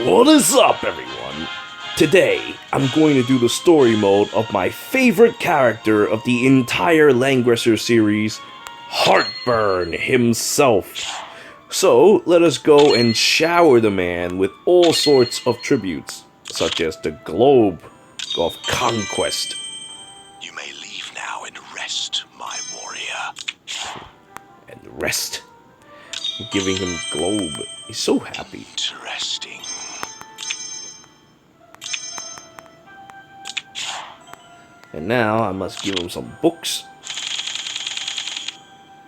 What is up, everyone? Today, I'm going to do the story mode of my favorite character of the entire Langrisser series, Heartburn himself. So, let us go and shower the man with all sorts of tributes, such as the Globe of Conquest. You may leave now and rest, my warrior. And rest. I'm giving him Globe. He's so happy. Interesting. And now I must give him some books.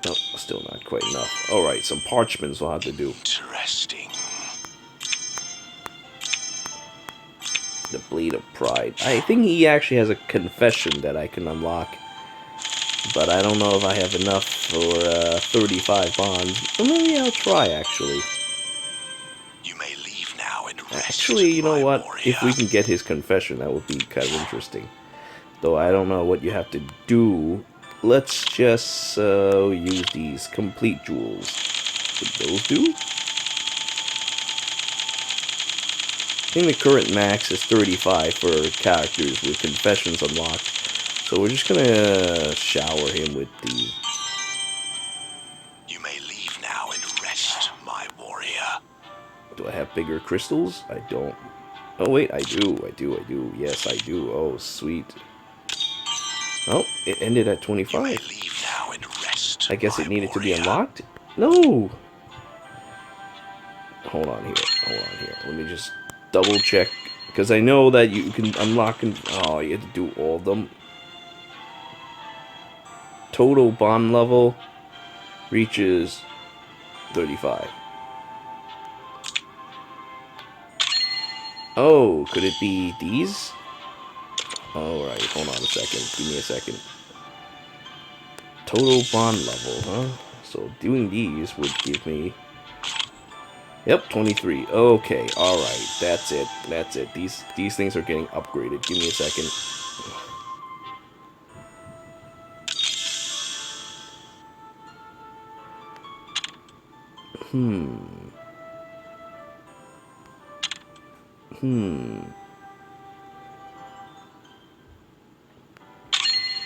No, still not quite enough. Alright, some parchments will have to do. Interesting. The Blade of Pride. I think he actually has a confession that I can unlock. But I don't know if I have enough for 35 bonds. Or maybe I'll try, actually. You may leave now and rest. Actually, you know what? Warrior. If we can get his confession, that would be kind of interesting. Though I don't know what you have to do. Let's just use these complete jewels. Would those do? I think the current max is 35 for characters with confessions unlocked. So we're just gonna shower him with these. You may leave now and rest, my warrior. Do I have bigger crystals? I don't. Oh wait, I do. Yes, I do. Oh, sweet. Oh, it ended at 25. You may leave now and rest. I guess it needed to be warrior. unlocked? No! Hold on here. Let me just double check. Because I know that you can unlock and... Oh, you have to do all of them. Total bond level reaches 35. Oh, could it be these? Alright, hold on a second. Give me a second. Total bond level, huh? So doing these would give me... Yep, 23. Okay, alright. That's it. These things are getting upgraded. Give me a second.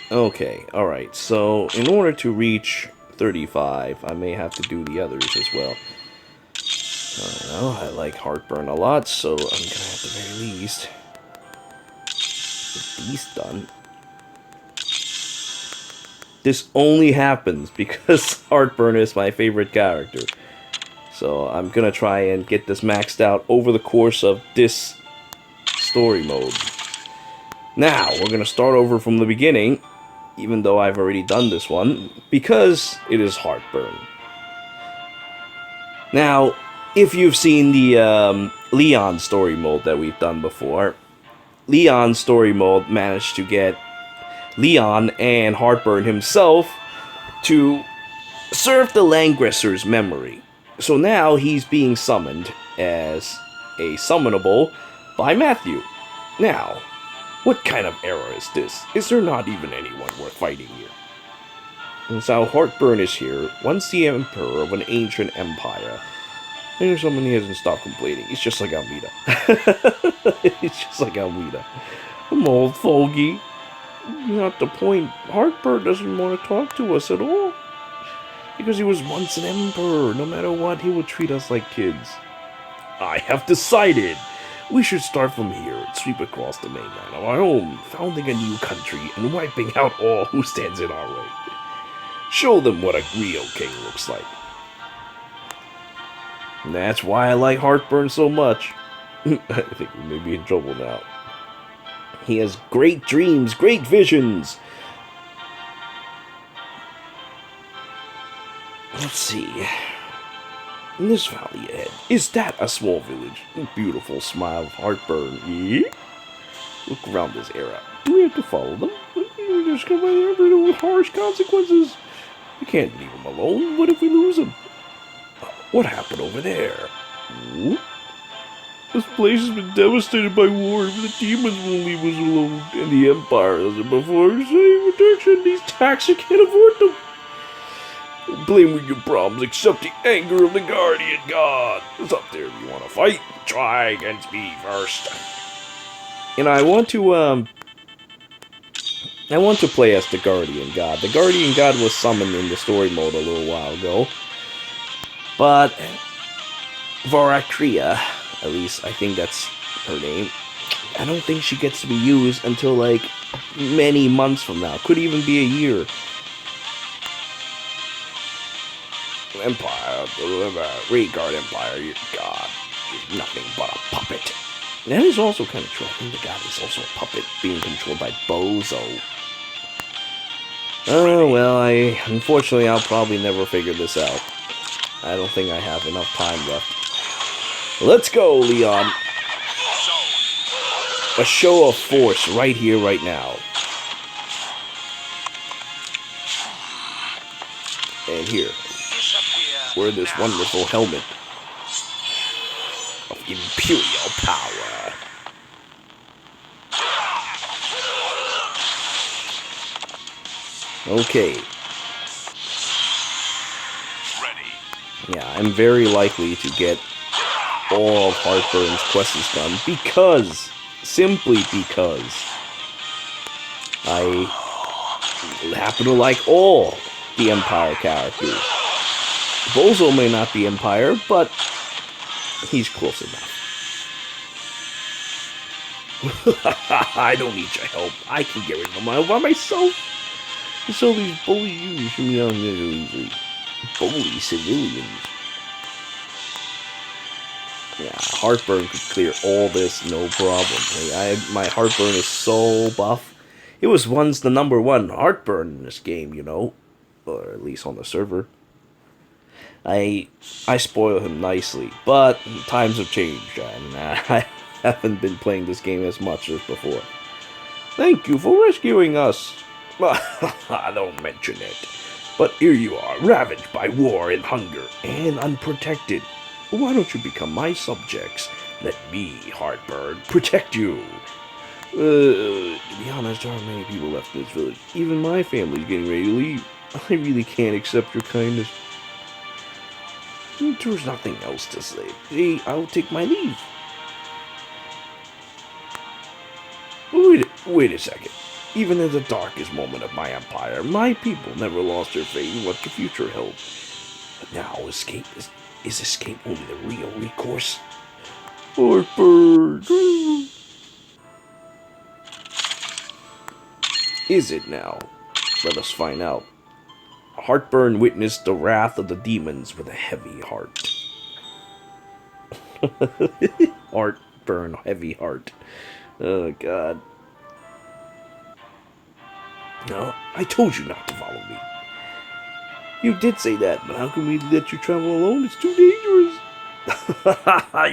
Okay, alright, so in order to reach 35, I may have to do the others as well. I don't know, I like Heartburn a lot, so I'm gonna at the very least get these done. This only happens because Heartburn is my favorite character. So I'm gonna try and get this maxed out over the course of this story mode. Now, we're gonna start over from the beginning, even though I've already done this one, because it is Heartburn. Now, if you've seen the Leon story mode that we've done before, Leon's story mode managed to get Leon and Heartburn himself to serve the Langrisser's memory. So now he's being summoned as a summonable by Matthew. Now, what kind of era is this? Is there not even anyone worth fighting here? And so Heartburn is here, once the emperor of an ancient empire. And someone he hasn't stopped complaining. He's just like Almeida. He's just like Almeida. I'm old fogey. Not the point. Heartburn doesn't want to talk to us at all. Because he was once an emperor. No matter what, he would treat us like kids. I have decided. We should start from here and sweep across the mainland of our home, founding a new country and wiping out all who stands in our way. Show them what a real king looks like. And that's why I like Heartburn so much. I think we may be in trouble now. He has great dreams, great visions. Let's see. In this valley ahead, is that a small village? A beautiful smile of Heartburn. Yeah? Look around this area. Do we have to follow them? We're just going to there with harsh consequences. We can't leave them alone. What if we lose them? What happened over there? Ooh? This place has been devastated by war, but the demons won't leave us alone. And the Empire doesn't before. Saying protection, these attacks, I can't afford them. Blaming your problems except the anger of the Guardian God. It's up there if you want to fight. Try against me first. And I want to play as the Guardian God. The Guardian God was summoned in the story mode a little while ago. But Varakria, at least I think that's her name, I don't think she gets to be used until like many months from now. Could even be a year. Empire, Rayguard Empire, your god is nothing but a puppet. That is also kind of true. I think the god is also a puppet being controlled by Bozo. Oh, well, unfortunately, I'll probably never figure this out. I don't think I have enough time left. Let's go, Leon. A show of force right here, right now. And here. Wear this wonderful helmet of imperial power. Okay. Ready. Yeah, I'm very likely to get all of Heartburn's quests done simply because I happen to like all the Empire characters. Bozo may not be Empire, but he's close enough. I don't need your help. I can get rid of them by myself. So these bully bully civilians. Yeah, Heartburn could clear all this, no problem. My Heartburn is so buff. It was once the #1 Heartburn in this game, you know, or at least on the server. I spoil him nicely, but times have changed, and I haven't been playing this game as much as before. Thank you for rescuing us. Don't mention it. But here you are, ravaged by war and hunger, and unprotected. Why don't you become my subjects? Let me, Heartburn, protect you. To be honest, there aren't many people left in this village. Even my family's getting ready to leave. I really can't accept your kindness. There's nothing else to say. Hey, I'll take my leave. Wait a second. Even in the darkest moment of my empire, my people never lost their faith in what the future held. But now escape is escape only the real recourse? Heartburn. Is it now? Let us find out. Heartburn witnessed the wrath of the demons with a heavy heart. Heartburn, heavy heart. Oh, God. No, I told you not to follow me. You did say that, but how can we let you travel alone? It's too dangerous.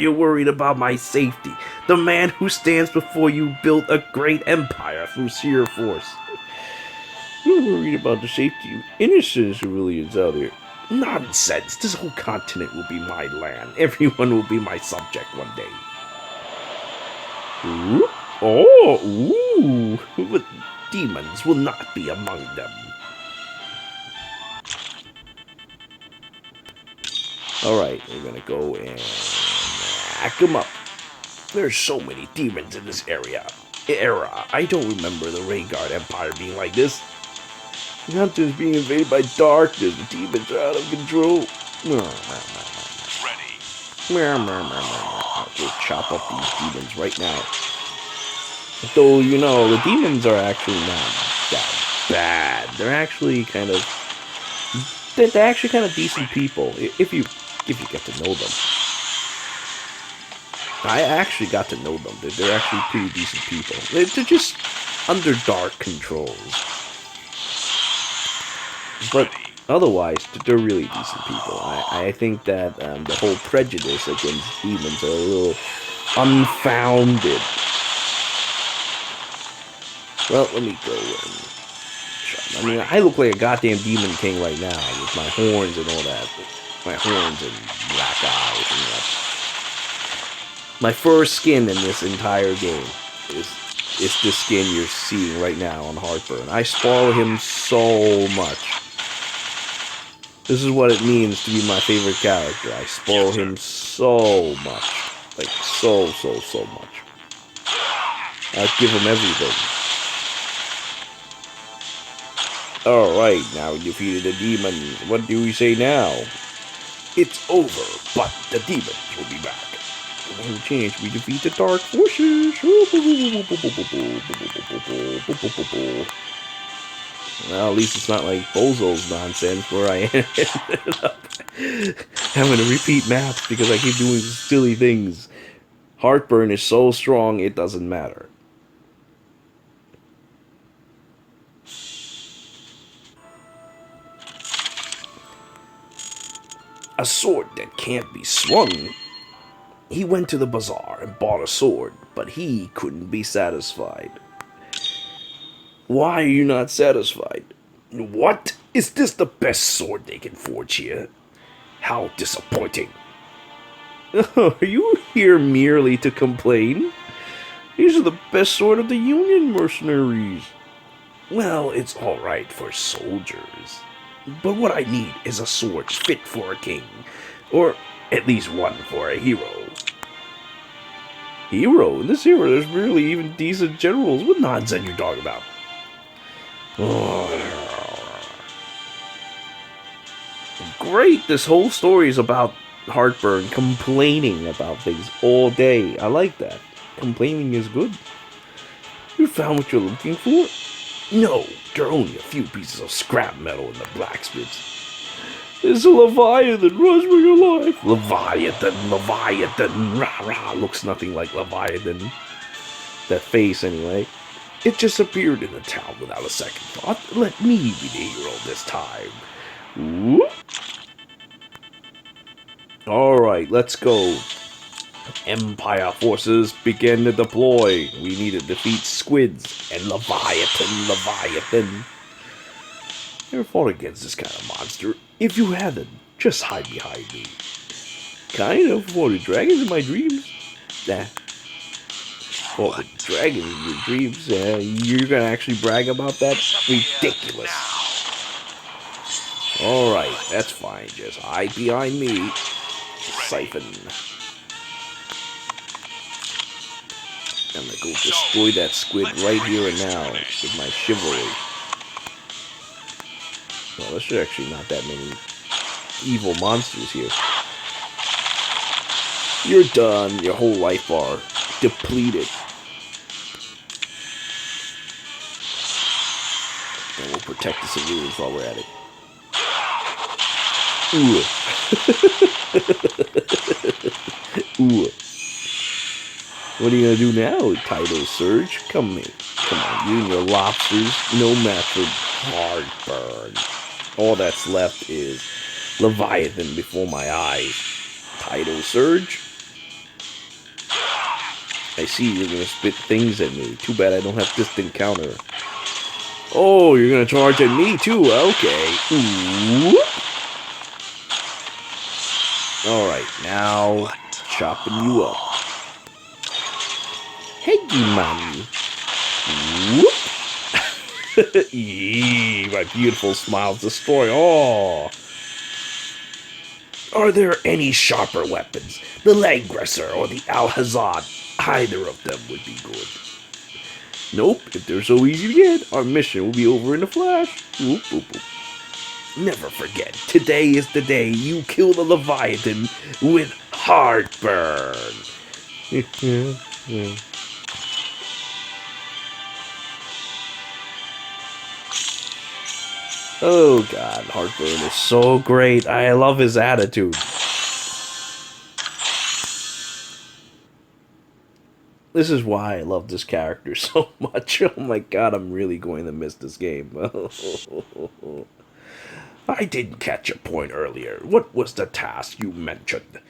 You're worried about my safety. The man who stands before you built a great empire through sheer force. You're worried about the safety of innocent civilians out here. Nonsense. This whole continent will be my land. Everyone will be my subject one day. Ooh. Oh, ooh. But demons will not be among them. Alright, we're gonna go and hack them up. There's so many demons in this era. I don't remember the Rayguard Empire being like this. The continent is being invaded by darkness. The demons are out of control. Ready. We'll chop up these demons right now. Though, you know, the demons are actually not that bad. They're actually kind of decent people if you get to know them. I actually got to know them. They're actually pretty decent people. They're just under dark controls. But otherwise, they're really decent people. I think that the whole prejudice against demons are a little unfounded. Well, let me go and shut. I mean, I look like a goddamn demon king right now with my horns and all that. My horns and black eyes and that. My first skin in this entire game is the skin you're seeing right now on Heartburn. I spoil him so much. This is what it means to be my favorite character. I spoil him so much. Like, so much. I give him everything. Alright, now we defeated the demons. What do we say now? It's over, but the demons will be back. No chance we defeat the dark forces. Well, at least it's not like Bozo's nonsense where I ended up having to repeat maps because I keep doing silly things. Heartburn is so strong, it doesn't matter. A sword that can't be swung. He went to the bazaar and bought a sword, but he couldn't be satisfied. Why are you not satisfied? What? Is this the best sword they can forge here? How disappointing. Are you here merely to complain? These are the best sword of the Union mercenaries. Well, it's alright for soldiers. But what I need is a sword fit for a king. Or at least one for a hero. Hero? In this era, there's really even decent generals. What nonsense you talking about? Great, this whole story is about heartburn, complaining about things all day. I like that. Complaining is good. You found what you're looking for? No, there are only a few pieces of scrap metal in the blacksmith's. It's a Leviathan, runs for your life. Leviathan, rah rah, looks nothing like Leviathan. That face, anyway. It just appeared in the town without a second thought. Let me be the hero this time. Whoop. Alright, let's go. Empire forces begin to deploy. We need to defeat squids and Leviathan. Never fought against this kind of monster. If you haven't, just hide behind me. Kind of fought with dragons in my dreams. Nah. Fought with dragons in your dreams. You're gonna actually brag about that? Ridiculous. Alright, that's fine. Just hide behind me. Siphon. I'm gonna go destroy that squid right here and now with my chivalry. Well, there's actually not that many evil monsters here. You're done. Your whole life bar depleted. And we'll protect the civilians while we're at it. Ooh. Ooh. What are you gonna do now, Tidal Surge? Come here. Come on, you and your lobsters. No match for heartburn. All that's left is Leviathan before my eyes. Tidal Surge? I see you're gonna spit things at me. Too bad I don't have distant counter. Oh, you're gonna charge at me too? Okay. Ooh. Alright, now chopping you up. Hegemony. Whoop. Eee, my beautiful smiles destroy all. Are there any sharper weapons? The Langrisser or the Alhazard? Either of them would be good. Nope, if they're so easy to get, our mission will be over in a flash. Whoop, whoop, whoop. Never forget, today is the day you kill the Leviathan with heartburn. Oh god, Heartburn is so great. I love his attitude. This is why I love this character so much. Oh my god, I'm really going to miss this game. I didn't catch your point earlier. What was the task you mentioned?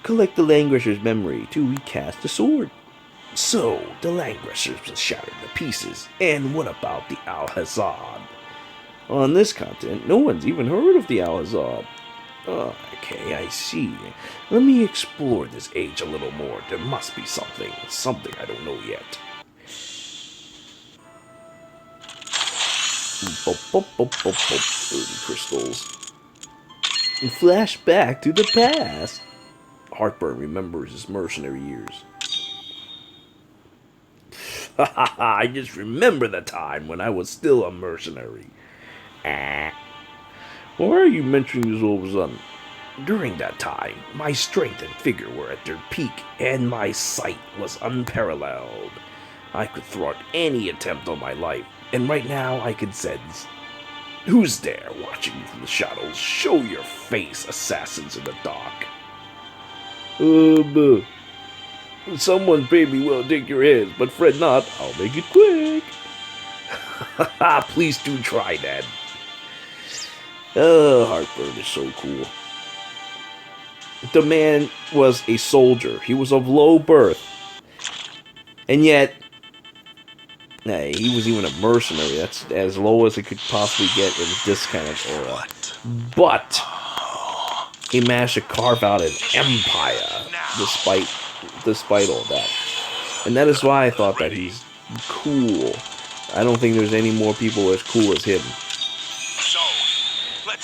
Collect the Langrisser's memory to recast the sword. So, the Langrisser was shattered to pieces. And what about the Alhazard? On this continent, no one's even heard of the Alhazard. Oh, okay, I see. Let me explore this age a little more. There must be something I don't know yet. Early crystals. and flash back to the past. Heartburn remembers his mercenary years. I just remember the time when I was still a mercenary. Why are you mentioning this all of a sudden? During that time, my strength and figure were at their peak, and my sight was unparalleled. I could thwart any attempt on my life, and right now I can sense. Who's there watching you from the shadows? Show your face, assassins in the dark. Someone paid me well to take your heads, but fret not, I'll make it quick. Please do try that. Heartburn is so cool. The man was a soldier. He was of low birth. And yet, he was even a mercenary. That's as low as it could possibly get in this kind of era. But he managed to carve out an empire despite all that. And that is why I thought that he's cool. I don't think there's any more people as cool as him.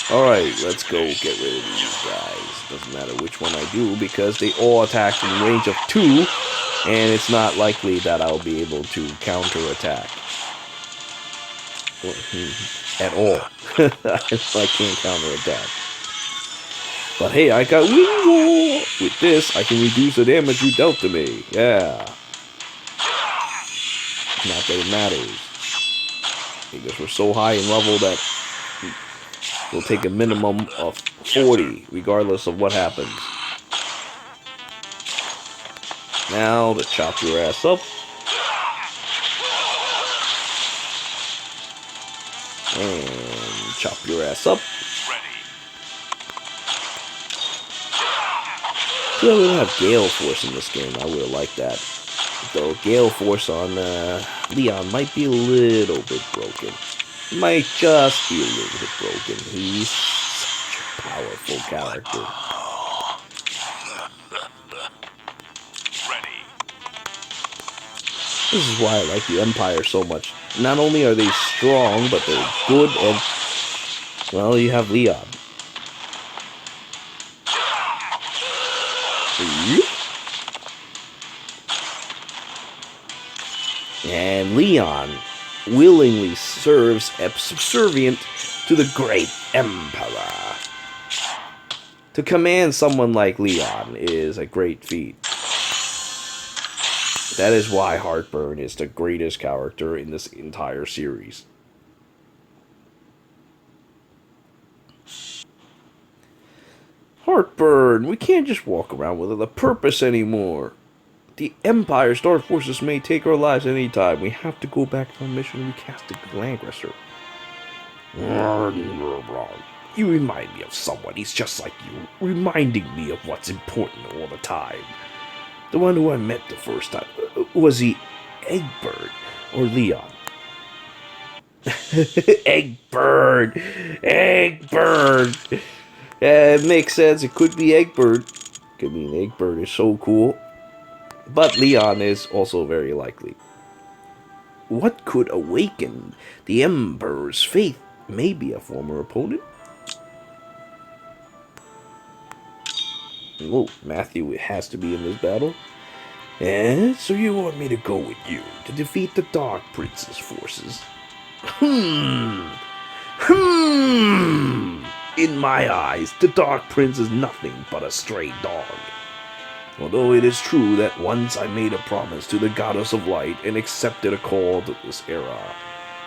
Alright, let's go get rid of these guys. Doesn't matter which one I do, because they all attack in range of 2, and it's not likely that I'll be able to counterattack. At all. I can't counterattack. But hey, I got Wingo! With this, I can reduce the damage you dealt to me. Yeah. Not that it matters. Because we're so high in level that we'll take a minimum of 40, regardless of what happens. Now, to chop your ass up. And chop your ass up. See, I would have Gale Force in this game. I would have liked that. Though Gale Force on Leon might be a little bit broken. Might just be a little bit broken. He's such a powerful character. This is why I like the Empire so much. Not only are they strong, but they're good and... Well, you have Leon. And Leon willingly serves subservient to the great Emperor. To command someone like Leon is a great feat. That is why Heartburn is the greatest character in this entire series. Heartburn, we can't just walk around without a purpose anymore. The Empire's dark forces may take our lives at any time. We have to go back to our mission and recast the Langrisser. You remind me of someone. He's just like you, reminding me of what's important all the time. The one who I met the first time. Was he Eggbird or Leon? Eggbird! Eggbird! It makes sense. It could be Eggbird. I mean, Eggbird is so cool. But Leon is also very likely. What could awaken the Emperor's faith? Maybe a former opponent? Oh, Matthew has to be in this battle. And so you want me to go with you to defeat the Dark Prince's forces? In my eyes, the Dark Prince is nothing but a stray dog. Although it is true that once I made a promise to the Goddess of Light and accepted a call to this era.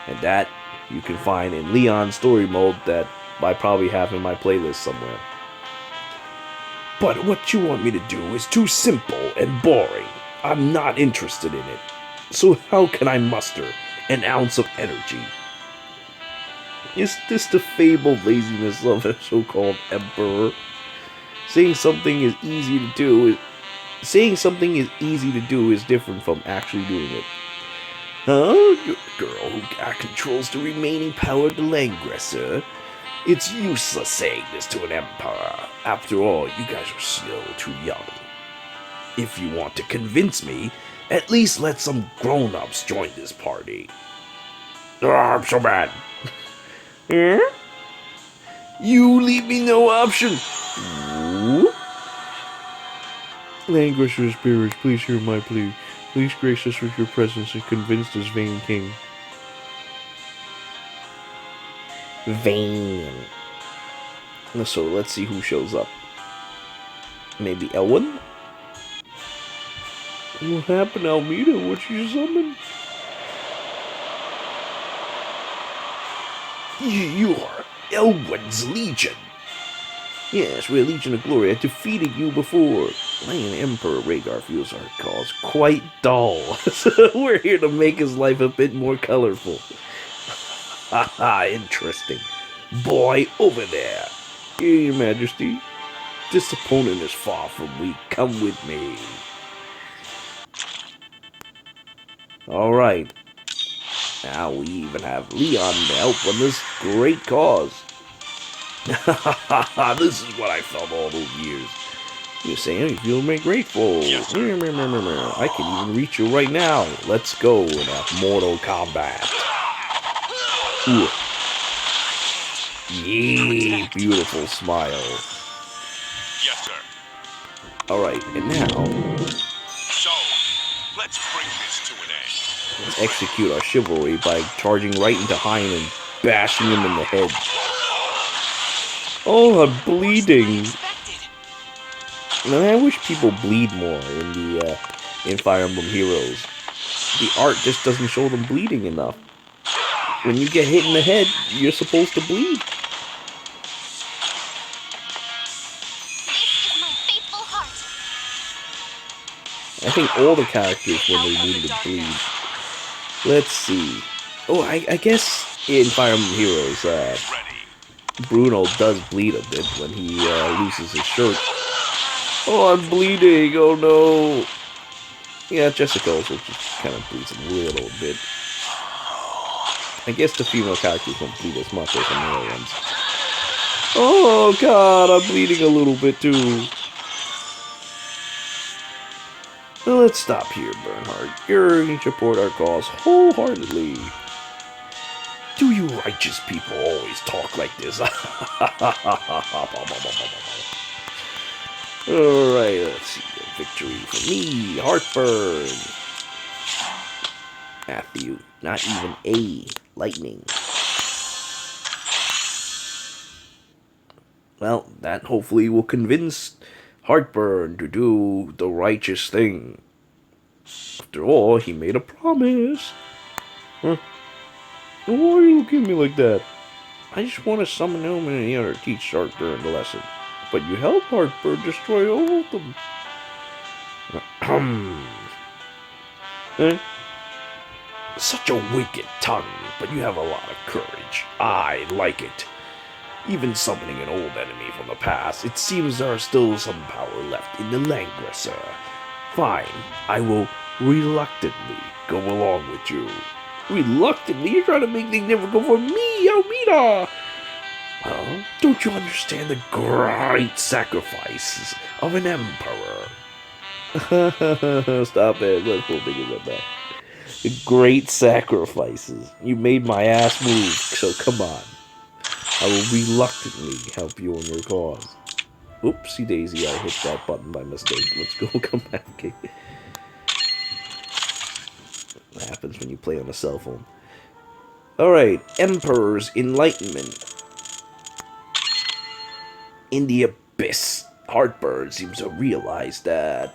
And that you can find in Leon's story mode that I probably have in my playlist somewhere. But what you want me to do is too simple and boring. I'm not interested in it. So how can I muster an ounce of energy? Is this the fabled laziness of a so-called emperor? Saying something is easy to do is different from actually doing it. Huh? You're a girl who controls the remaining power of the Langrisser. It's useless saying this to an emperor. After all, you guys are still too young. If you want to convince me, at least let some grown-ups join this party. Oh, I'm so mad. You leave me no option. Whoop. Langrisser spirits, please hear my plea. Please grace us with your presence and convince this vain king. Vain. So let's see who shows up. Maybe Elwyn? What happened, Almeida? What you summon? You are Elwyn's Legion. Yes, we're a Legion of Glory. I defeated you before. Lion Emperor Rhaegar feels our cause quite dull. So we're here to make his life a bit more colorful. Haha, interesting. Boy, over there. Your Majesty, this opponent is far from weak. Come with me. Alright. Now we even have Leon to help on this great cause. This is what I felt all those years. You're saying you feel me grateful. Yes, I can even reach you right now. Let's go in a mortal combat. Ooh. Yee, beautiful smile. Yes, sir. Alright, and now So, let's bring this to an end. let's execute our chivalry by charging right into Xian and bashing him in the head. Oh, I'm bleeding. Man, I wish people bleed more in Fire Emblem Heroes. The art just doesn't show them bleeding enough. When you get hit in the head, you're supposed to bleed. This is my faithful heart. I think all the characters when they need to bleed. Let's see. Oh, I guess in Fire Emblem Heroes, Ready. Bruno does bleed a bit when he loses his shirt. Oh, I'm bleeding. Oh no. Yeah, Jessica also just kind of bleeds a little bit. I guess the female characters don't bleed as much as the male ones. Oh god, I'm bleeding a little bit too. Well, let's stop here, Bernhardt. You support our cause wholeheartedly. Do you righteous people always talk like this? Alright, let's see. A victory for me. Heartburn. Matthew. Not even a lightning. Well, that hopefully will convince Heartburn to do the righteous thing. After all, he made a promise. Huh? Why are you looking at me like that? I just want to summon him and the other teach Heartburn the lesson. But you help Heartburn destroy all of them. Eh? Such a wicked tongue, but you have a lot of courage. I like it. Even summoning an old enemy from the past, it seems there are still some power left in the Langrisser. Fine, I will reluctantly go along with you. Reluctantly? You're trying to make things difficult for me, Almeida! Well, don't you understand the great sacrifices of an emperor? Stop it, let's pull bigger than that. The great sacrifices. You made my ass move, so come on. I will reluctantly help you in your cause. Oopsie daisy, I hit that button by mistake. Let's go, come back. What happens when you play on a cell phone? Alright, Emperor's Enlightenment. In the abyss, Heartburn seems to realize that...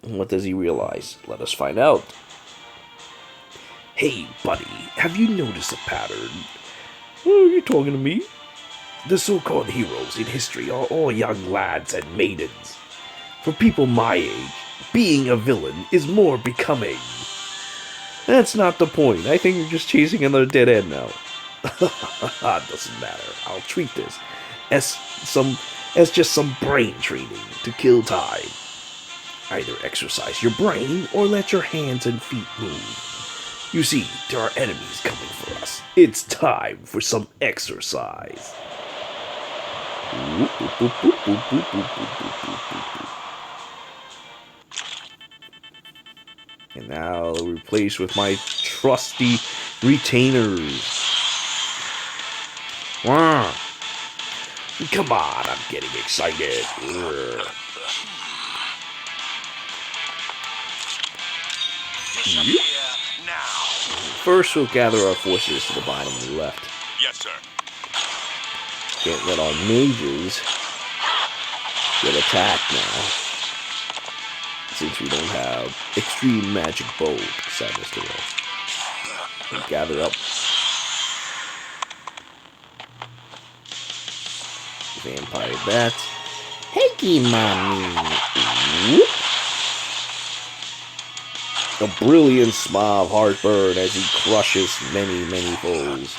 What does he realize? Let us find out. Hey, buddy, have you noticed a pattern? Oh, are you talking to me? The so-called heroes in history are all young lads and maidens. For people my age, being a villain is more becoming. That's not the point. I think you're just chasing another dead end now. Doesn't matter. I'll treat this as just some brain training to kill time. Either exercise your brain or let your hands and feet move. You see, there are enemies coming for us. It's time for some exercise. And now replaced with my trusty retainers. Wow. Come on, I'm getting excited. Disappear now. First, we'll gather our forces to the bottom of the left. Yes, sir. Can't let our mages get attacked now, since we don't have extreme magic bow beside us today. We'll gather up vampire bats. Hey, mommy. A brilliant smile of heartburn as he crushes many, many foes.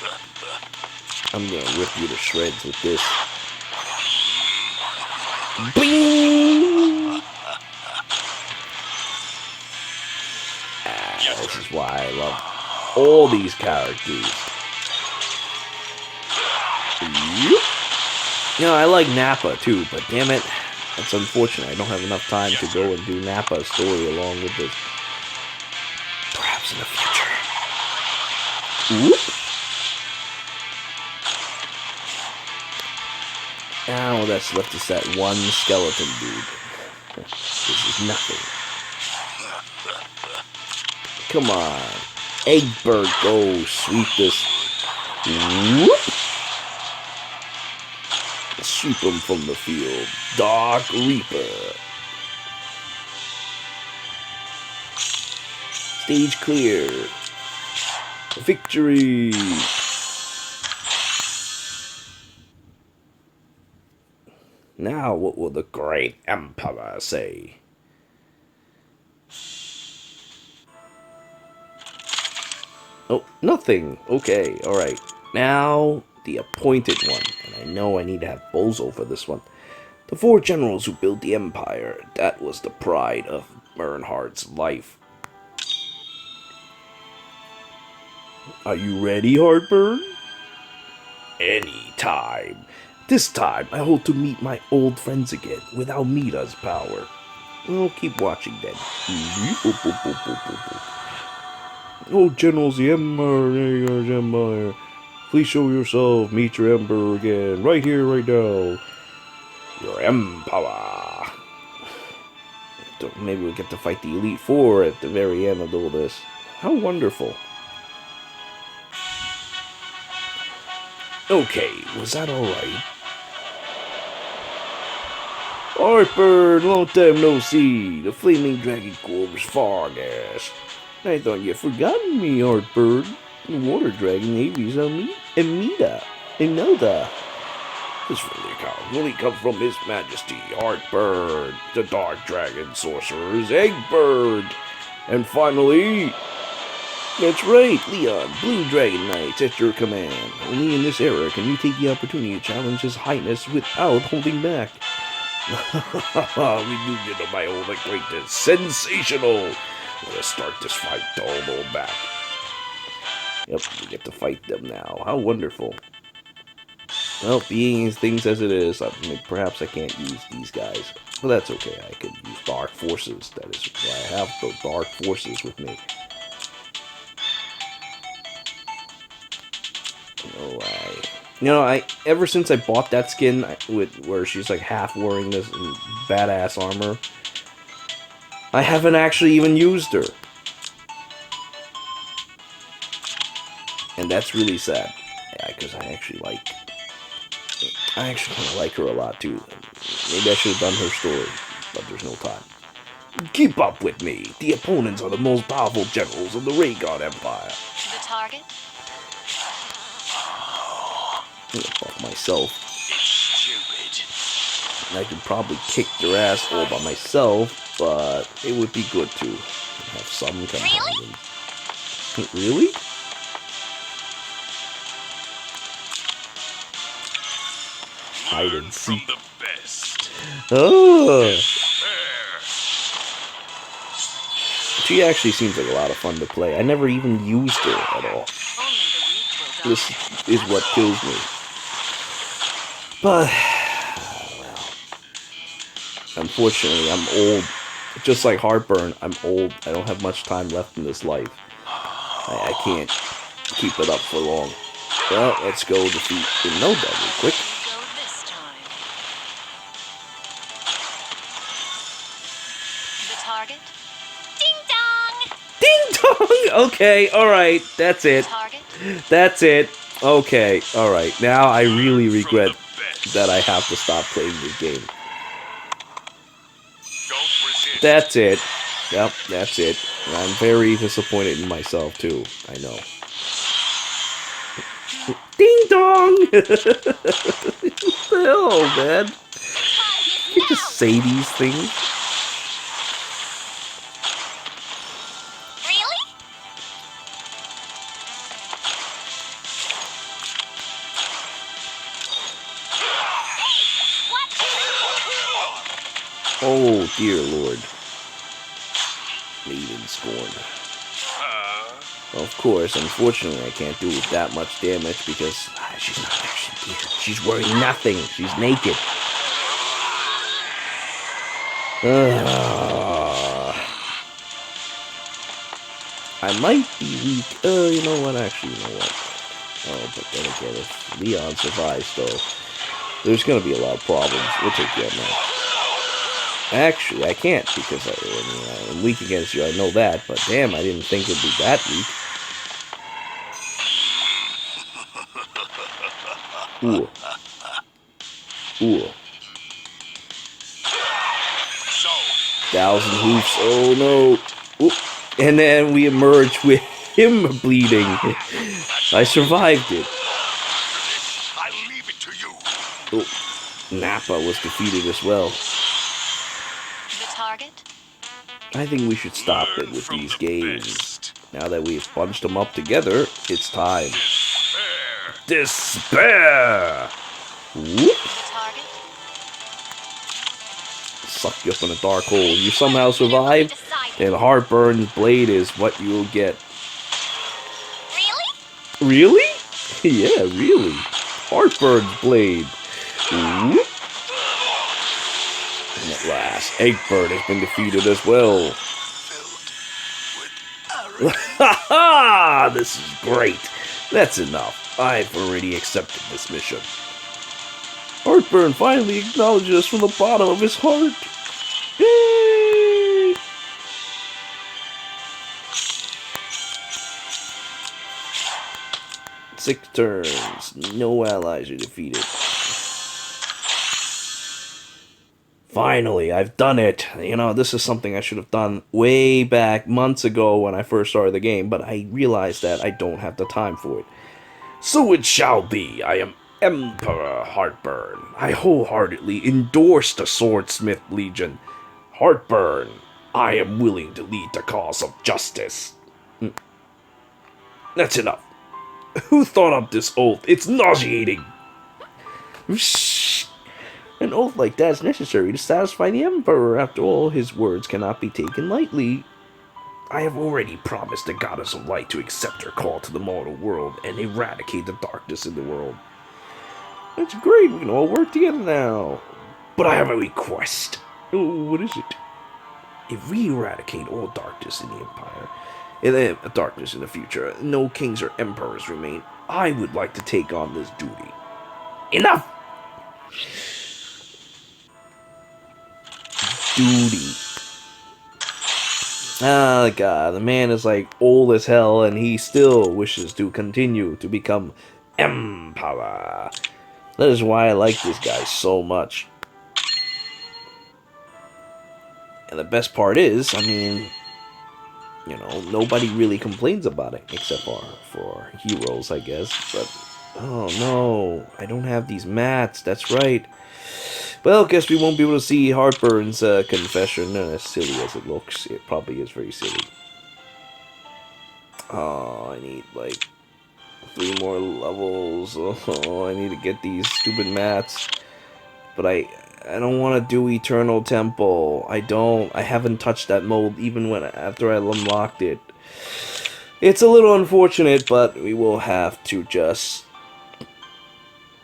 I'm gonna rip you to shreds with this. Bing! This is why I love all these characters. You know, I like Nappa too, but damn it, that's unfortunate. I don't have enough time to go and do Nappa's story along with this. Perhaps in the future. Whoop. Now all that's left is that one skeleton dude. This is nothing. Come on. Eggbird, go sweep this. Whoop. Sweep him from the field. Dark Reaper. Stage clear. Victory. Now what will the great Emperor say? Oh, nothing. Okay, alright. Now, the appointed one. And I know I need to have Bozo for this one. The 4 generals who built the Empire. That was the pride of Bernhardt's life. Are you ready, Heartburn? Any time. This time, I hope to meet my old friends again with Almeida's power. Well, keep watching then. Oh, generals, the Empire. Please show yourself. Meet your Emperor again. Right here, right now. Your Emperor. Maybe we'll get to fight the Elite Four at the very end of all this. How wonderful. Okay, was that alright? Heartburn, long time no see. The flaming dragon corpse Fargas. I thought you'd forgotten me, Heartburn. The water dragon Aves Amida. Enoda. This really comes from His Majesty, Heartburn, the Dark Dragon Sorcerer's Eggbird. And finally, that's right, Leon, Blue Dragon Knights at your command. Only in this era can you take the opportunity to challenge His Highness without holding back. Reunion of my old acquaintance. Sensational! Let's start this fight. Don't hold back. Yep, we get to fight them now. How wonderful. Well, being things as it is, perhaps I can't use these guys. But that's okay. I could use Dark Forces. That is why I have the Dark Forces with me. Ever since I bought that skin where she's like half wearing this badass armor, I haven't actually even used her. And that's really sad. Yeah, because I actually kind of like her a lot too. Maybe I should have done her story, but there's no time. Keep up with me. The opponents are the most powerful generals of the Rhaegar Empire. The target? I'm gonna fuck myself. Stupid. And I could probably kick their ass all by myself, but it would be good to have some companions. Really? Hide and seek. From the best. Oh! She actually seems like a lot of fun to play. I never even used her at all. This is what kills me. But, well, unfortunately, I'm old just like Heartburn, I'm old. I don't have much time left in this life. I can't keep it up for long. Well, let's go defeat the No Devil quick. Go this time. The target? Ding dong! Ding dong! Okay, alright, that's it. Target? That's it. Okay, alright. Now I really regret that I have to stop playing this game. Don't resist. That's it. Yep, that's it. And I'm very disappointed in myself, too. I know. Ding dong! What the hell, man? You just say these things. Really? Oh, dear Lord. Maiden Scorn. Of course, unfortunately, I can't do that much damage because she's not actually here. She's wearing nothing. She's naked. I might be weak. You know what? Actually, you know what? Oh, but then again, if Leon survives, though, there's going to be a lot of problems. We'll take that now. Actually, I can't because I'm weak against you. I know that, but damn, I didn't think it'd be that weak. Ooh. Ooh. 1,000 hoops. Oh no. Ooh. And then we emerge with him bleeding. I survived it. I leave it to you. Oh. Nappa was defeated as well. The target? I think we should stop it with these games. Now that we've bunched them up together, it's time. Despair! Whoop! The target? Suck you up in a dark hole. You somehow survive, and Heartburn's blade is what you'll get. Really? Really? Yeah, really. Heartburn's blade. Whoop! And at last, Eggbird has been defeated as well. Ha ha! This is great. That's enough. I've already accepted this mission. Heartburn finally acknowledges us from the bottom of his heart. Yay! Six turns. No allies are defeated. Finally, I've done it. You know, this is something I should have done way back months ago when I first started the game, but I realized that I don't have the time for it. So it shall be. I am Emperor Heartburn. I wholeheartedly endorse the Swordsmith Legion. Heartburn, I am willing to lead the cause of justice. That's enough. Who thought up this oath? It's nauseating. Shh. An oath like that is necessary to satisfy the Emperor. After all, his words cannot be taken lightly. I have already promised the Goddess of Light to accept her call to the mortal world and eradicate the darkness in the world. That's great, we can all work together now. But I have a request. Oh, what is it? If we eradicate all darkness in the Empire, and darkness in the future, no kings or emperors remain, I would like to take on this duty. Enough! Duty. Ah, God, the man is like old as hell, and he still wishes to continue to become Emperor. That is why I like this guy so much. And the best part is, I mean, you know, nobody really complains about it, except for heroes, I guess. But, oh no, I don't have these mats, that's right. Well, guess we won't be able to see Heartburn's confession, as silly as it looks. It probably is very silly. Oh, I need, like, 3 more levels. Oh, I need to get these stupid mats. But I don't want to do Eternal Temple. I haven't touched that mode even after I unlocked it. It's a little unfortunate, but we will have to just...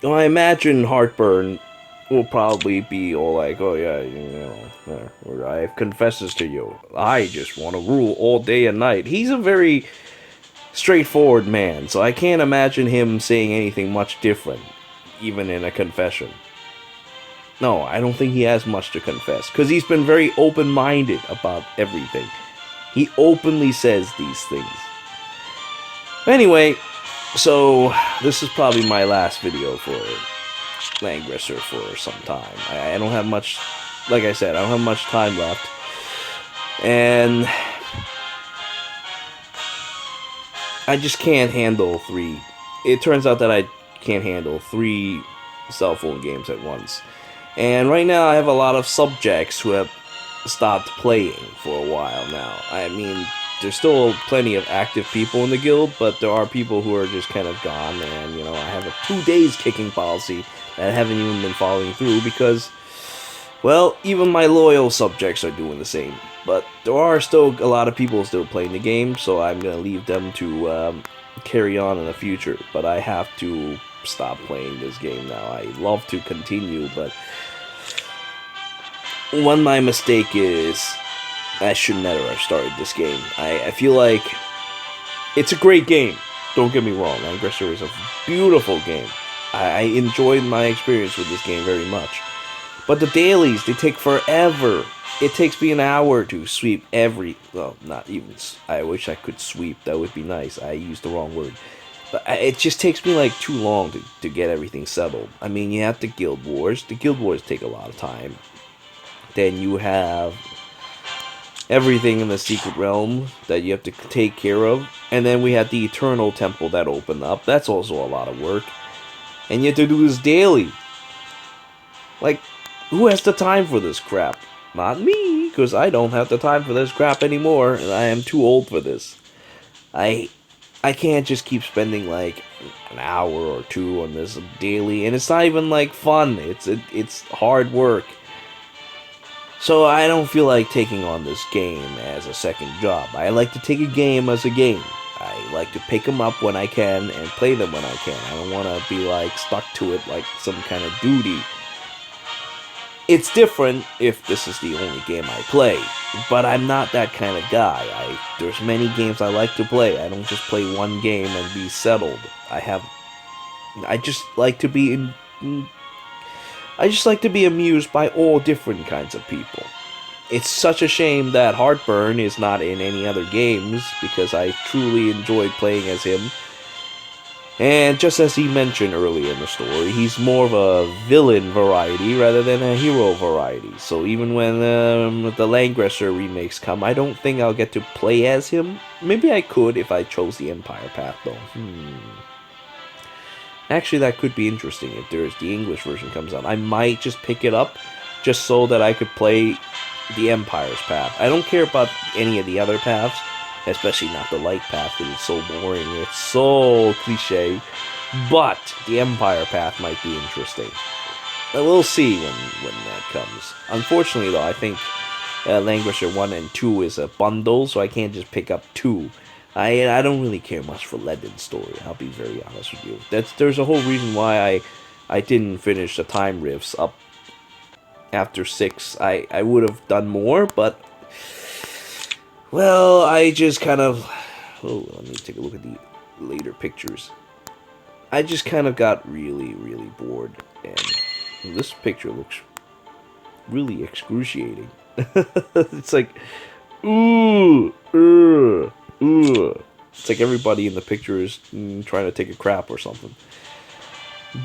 Well, I imagine Heartburn will probably be all like, oh yeah, or I have confesses to you. I just want to rule all day and night. He's a very straightforward man, so I can't imagine him saying anything much different, even in a confession. No, I don't think he has much to confess, because he's been very open-minded about everything. He openly says these things. Anyway, so this is probably my last video for Langrisser for some time. I don't have much, like I said, I don't have much time left. And I just can't handle 3. It turns out that I can't handle 3 cell phone games at once. And right now I have a lot of subjects who have stopped playing for a while now. I mean, there's still plenty of active people in the guild, but there are people who are just kind of gone, and, you know, I have a 2 days kicking policy that I haven't even been following through because, well, even my loyal subjects are doing the same. But there are still a lot of people still playing the game, so I'm going to leave them to carry on in the future. But I have to stop playing this game now. I love to continue, but my mistake is I should never have started this game. I feel like it's a great game. Don't get me wrong. Langrisser is a beautiful game. I enjoyed my experience with this game very much. But the dailies, they take forever. It takes me an hour to sweep every... Well, not even... I wish I could sweep. That would be nice. I used the wrong word. But it just takes me like too long to get everything settled. I mean, you have the Guild Wars. The Guild Wars take a lot of time. Then you have everything in the Secret Realm that you have to take care of. And then we had the Eternal Temple that opened up. That's also a lot of work. And you have to do this daily. Like, who has the time for this crap? Not me, because I don't have the time for this crap anymore, and I am too old for this. I can't just keep spending like an hour or 2 on this daily, and it's not even like fun. It's hard work. So I don't feel like taking on this game as a second job. I like to take a game as a game. I like to pick them up when I can and play them when I can. I don't want to be like stuck to it like some kind of duty. It's different if this is the only game I play, but I'm not that kind of guy. There's many games I like to play. I don't just play one game and be settled. I just like to be amused by all different kinds of people. It's such a shame that Heartburn is not in any other games, because I truly enjoyed playing as him. And just as he mentioned earlier in the story, he's more of a villain variety rather than a hero variety. So even when the Langrisser remakes come, I don't think I'll get to play as him. Maybe I could if I chose the Empire path, though. Actually, that could be interesting if the English version comes out. I might just pick it up just so that I could play the Empire's path. I don't care about any of the other paths, especially not the light path, because it's so boring. It's so cliche. But the Empire path might be interesting. But we'll see when that comes. Unfortunately, though, I think Langrisser 1 and 2 is a bundle, so I can't just pick up 2. I don't really care much for Langrisser Story, I'll be very honest with you. There's a whole reason why I didn't finish the time rifts up after 6. I would have done more, but... Well, I just kind of... Oh, let me take a look at the later pictures. I just kind of got really, really bored. And this picture looks really excruciating. It's like... Ooh! It's like everybody in the picture is trying to take a crap or something.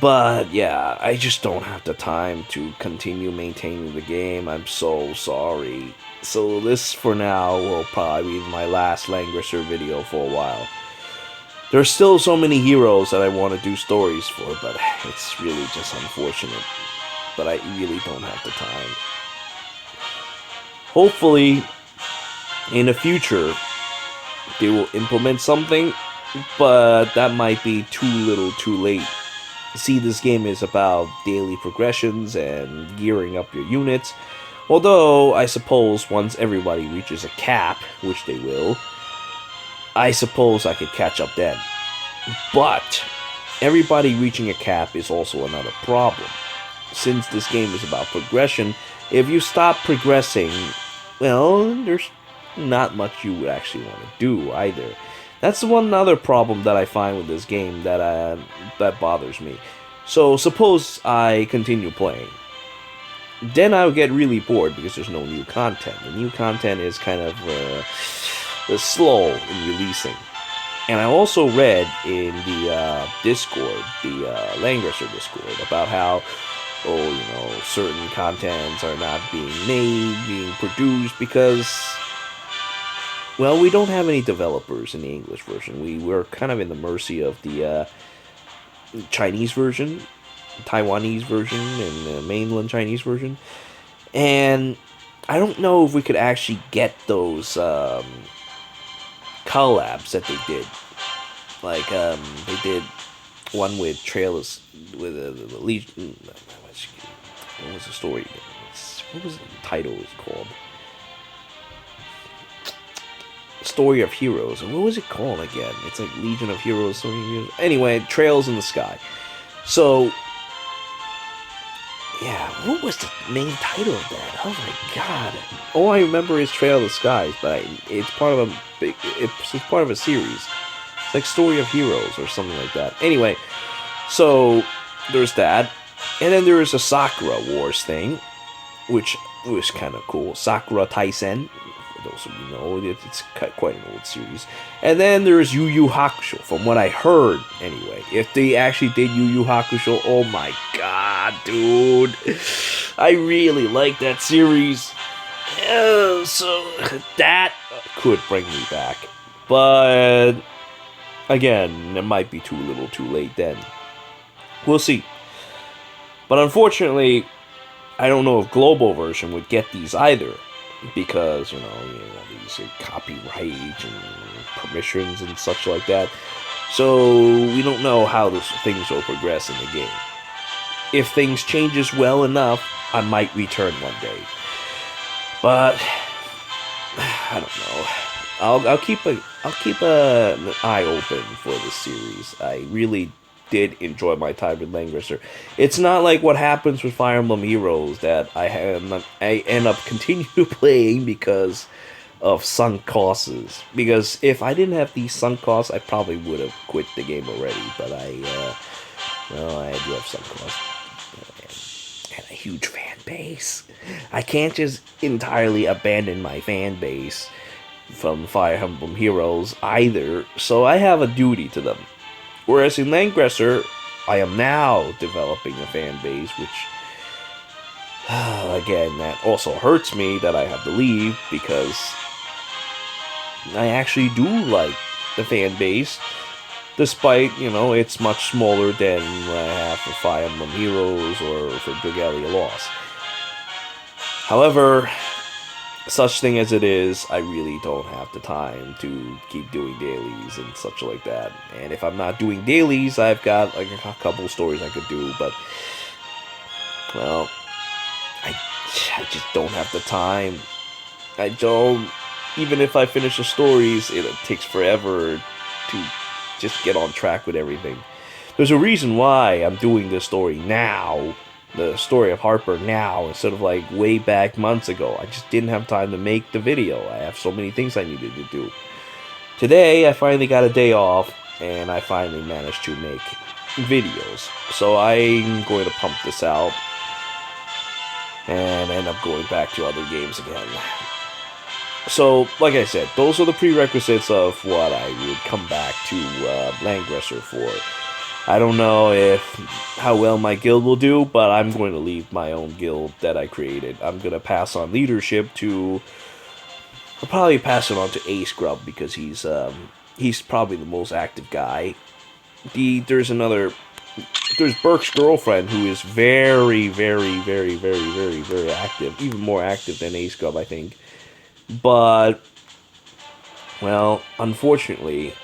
But, yeah, I just don't have the time to continue maintaining the game. I'm so sorry. So this, for now, will probably be my last Langrisser video for a while. There's still so many heroes that I want to do stories for, but it's really just unfortunate. But I really don't have the time. Hopefully, in the future, they will implement something, but that might be too little too late. See, this game is about daily progressions and gearing up your units. Although, I suppose once everybody reaches a cap, which they will, I suppose I could catch up then. But everybody reaching a cap is also another problem. since this game is about progression, if you stop progressing, well, there's not much you would actually want to do either. That's one other problem that I find with this game that bothers me. So suppose I continue playing, then I'll get really bored because there's no new content. The new content is kind of slow in releasing. And I also read in the Discord, the Langrisser Discord, about how, certain contents are not being made, being produced because, well, we don't have any developers in the English version. We're kind of in the mercy of the Chinese version, Taiwanese version, and the mainland Chinese version. And I don't know if we could actually get those collabs that they did. Like, they did one with Trailers, with the Legion. What was the story? What was the title called? Story of Heroes. And what was it called again? It's like Legion of Heroes. Anyway, Trails in the Sky. So, yeah, what was the main title of that? Oh my god! All I remember is Trail of the Skies, but it's part of it's part of a series. It's like Story of Heroes or something like that. Anyway, so there's that, and then there is a Sakura Wars thing, which was kind of cool. Sakura Taisen. For those of you know, it's quite an old series. And then there's Yu Yu Hakusho, from what I heard, anyway. If they actually did Yu Yu Hakusho, oh my god, dude. I really like that series. So that could bring me back. But, again, it might be too little too late then. We'll see. But unfortunately, I don't know if global version would get these either. Because, these copyright and permissions and such like that. So, we don't know how things will progress in the game. If things changes well enough, I might return one day. But, I don't know. I'll keep an eye open for this series. I really did enjoy my time with Langrisser. It's not like what happens with Fire Emblem Heroes that I end up continue playing because of sunk costs. Because if I didn't have these sunk costs, I probably would have quit the game already. But I do have sunk costs and a huge fan base. I can't just entirely abandon my fan base from Fire Emblem Heroes either. So I have a duty to them. Whereas in Langrisser, I am now developing a fan base, which, again, that also hurts me that I have to leave, because I actually do like the fan base, despite, it's much smaller than what I have for Fire Emblem Heroes or for Dragalia Lost. However, such thing as it is, I really don't have the time to keep doing dailies and such like that. And if I'm not doing dailies, I've got like a couple stories I could do, but, well, I just don't have the time. I don't. Even if I finish the stories, it takes forever to just get on track with everything. There's a reason why I'm doing this story now. The story of Harper now, instead of like way back months ago. I just didn't have time to make the video. I have so many things I needed to do. Today, I finally got a day off, and I finally managed to make videos. So I'm going to pump this out, and end up going back to other games again. So, like I said, those are the prerequisites of what I would come back to Langrisser for. I don't know how well my guild will do, but I'm going to leave my own guild that I created. I'm going to pass on leadership to... I'll probably pass it on to A Scrub, because he's probably the most active guy. There's Burke's girlfriend, who is very, very, very, very, very, very active. Even more active than A Scrub, I think. But, well, unfortunately,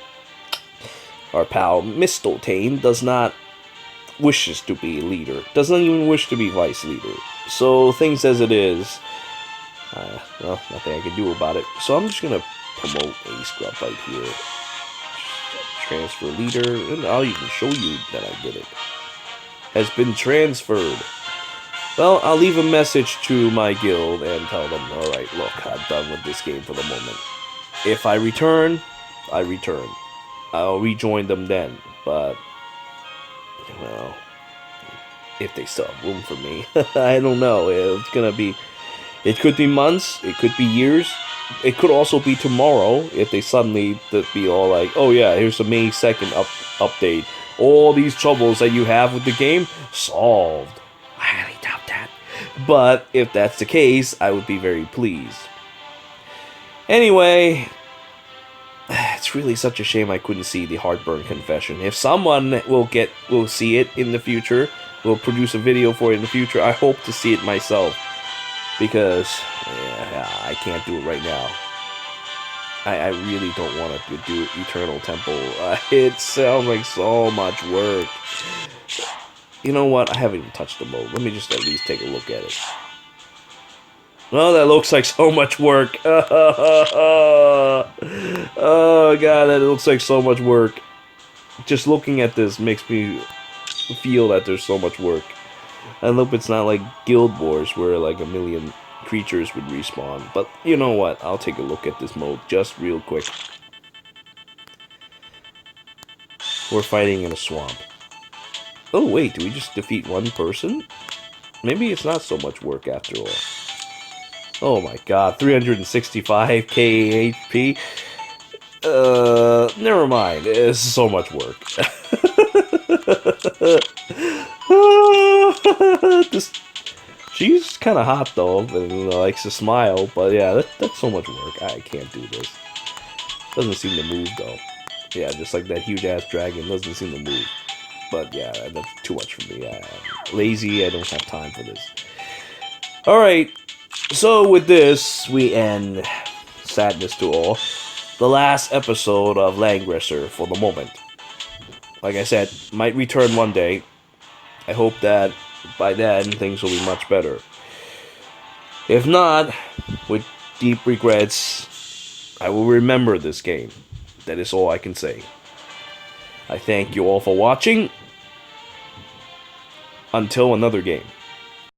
our pal Mistotane does not wishes to be leader. Doesn't even wish to be vice leader. So, things as it is, well, nothing I can do about it. So I'm just going to promote A Scrub right here. Transfer leader, and I'll even show you that I did it. Has been transferred. Well, I'll leave a message to my guild and tell them, alright, look, I'm done with this game for the moment. If I return, I return. I'll rejoin them then, but, well, if they still have room for me, I don't know. It's gonna be, it could be months, it could be years, it could also be tomorrow if they suddenly be all like, oh yeah, here's a May 2nd update. All these troubles that you have with the game, solved. I highly doubt that. But if that's the case, I would be very pleased. Anyway, it's really such a shame I couldn't see the Heartburn Confession. If someone will see it in the future, will produce a video for it in the future, I hope to see it myself. Because, yeah, I can't do it right now. I really don't want to do Eternal Temple. It sounds like so much work. You know what? I haven't even touched the mode. Let me just at least take a look at it. Well, that looks like so much work. Oh, God, that looks like so much work. Just looking at this makes me feel that there's so much work. I hope it's not like Guild Wars where like a million creatures would respawn. But you know what? I'll take a look at this mode just real quick. We're fighting in a swamp. Oh wait, do we just defeat one person? Maybe it's not so much work after all. Oh my god, 365k HP? Never mind. It's so much work. She's kind of hot though, and likes to smile, but yeah, that's so much work. I can't do this. Doesn't seem to move though. Yeah, just like that huge ass dragon doesn't seem to move. But yeah, that's too much for me. I'm lazy, I don't have time for this. Alright, so with this, we end, sadness to all, the last episode of Langrisser for the moment. Like I said, might return one day. I hope that by then things will be much better. If not, with deep regrets, I will remember this game. That is all I can say. I thank you all for watching. Until another game.